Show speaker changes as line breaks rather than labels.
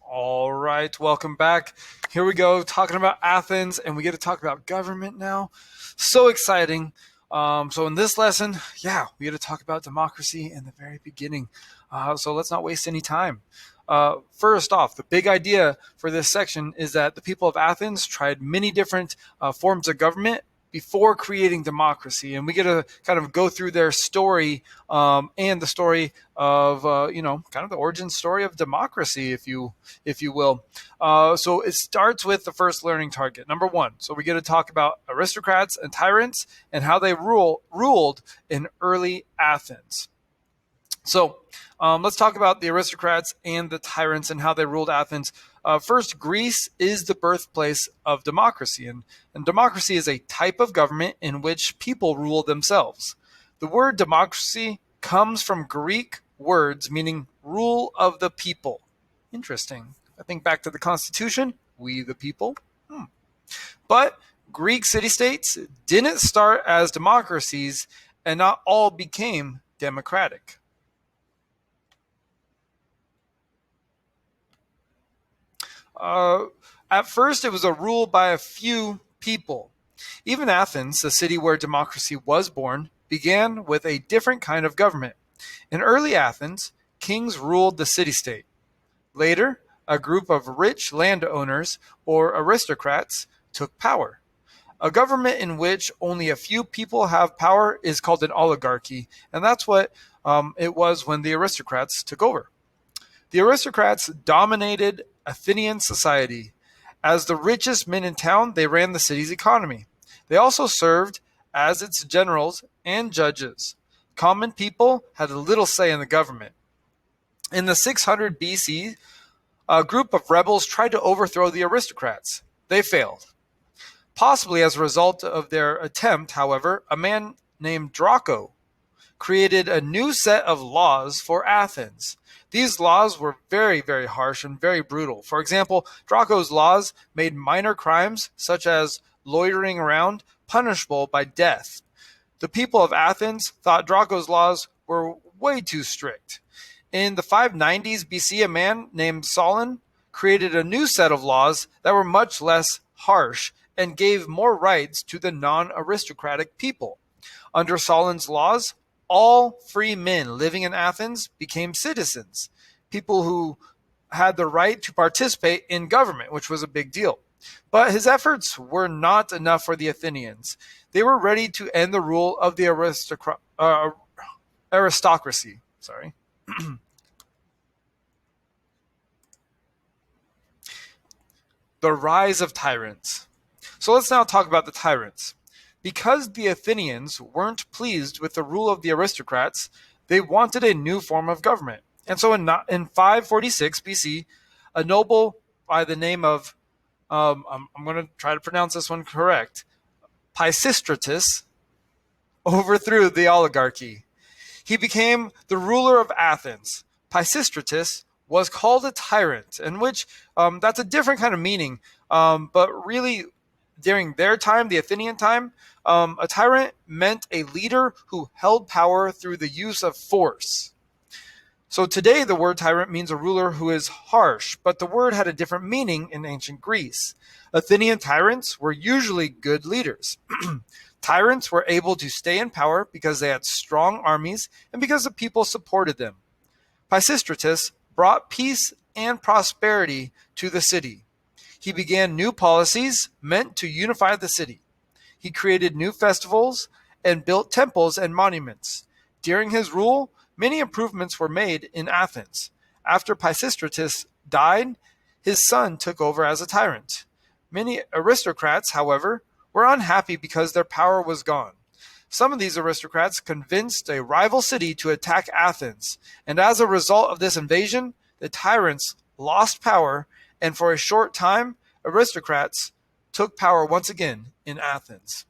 All right, welcome back. Here we go, talking about Athens, and we get to talk about government now. So exciting. So in this lesson, we get to talk about democracy in the very beginning. So let's not waste any time. First off, the big idea for this section is that the people of Athens tried many different forms of government before creating democracy, and we get to kind of go through their story and the story of kind of the origin story of democracy, if you will. So it starts with the first learning target, number one. So we get to talk about aristocrats and tyrants and how they ruled in early Athens. So let's talk about the aristocrats and the tyrants and how they ruled Athens. First, Greece is the birthplace of democracy, and democracy is a type of government in which people rule themselves. The word democracy comes from Greek words meaning rule of the people. Interesting. I think back to the Constitution, we the people. But Greek city-states didn't start as democracies, and not all became democratic. At first, it was a rule by a few people. Even Athens, the city where democracy was born, began with a different kind of government. In early Athens, kings ruled the city-state. Later, a group of rich landowners, or aristocrats, took power. A government in which only a few people have power is called an oligarchy, and that's what it was when the aristocrats took over. The aristocrats dominated Athenian society. As the richest men in town, they ran the city's economy. They also served as its generals and judges. Common people had little say in the government. In the 600 BC, a group of rebels tried to overthrow the aristocrats. They failed. Possibly as a result of their attempt, however, a man named Draco created a new set of laws for Athens. These laws were very, very harsh and very brutal. For example, Draco's laws made minor crimes, such as loitering around, punishable by death. The people of Athens thought Draco's laws were way too strict. In the 590s BC, a man named Solon created a new set of laws that were much less harsh and gave more rights to the non-aristocratic people. Under Solon's laws, all free men living in Athens became citizens, people who had the right to participate in government, which was a big deal. But his efforts were not enough for the Athenians. They were ready to end the rule of the aristocracy. The rise of tyrants. So let's now talk about the tyrants. Because the Athenians weren't pleased with the rule of the aristocrats, they wanted a new form of government. And so in 546 BC, a noble by the name of, I'm going to try to pronounce this one correct, Pisistratus, overthrew the oligarchy. He became the ruler of Athens. Pisistratus was called a tyrant, in which that's a different kind of meaning, but really during their time, the Athenian time, a tyrant meant a leader who held power through the use of force. So today the word tyrant means a ruler who is harsh, but the word had a different meaning in ancient Greece. Athenian tyrants were usually good leaders. Tyrants were able to stay in power because they had strong armies and because the people supported them. Pisistratus brought peace and prosperity to the city. He began new policies meant to unify the city. He created new festivals and built temples and monuments. During his rule, many improvements were made in Athens. After Pisistratus died, his son took over as a tyrant. Many aristocrats, however, were unhappy because their power was gone. Some of these aristocrats convinced a rival city to attack Athens, and as a result of this invasion, the tyrants lost power, and for a short time, aristocrats took power once again in Athens.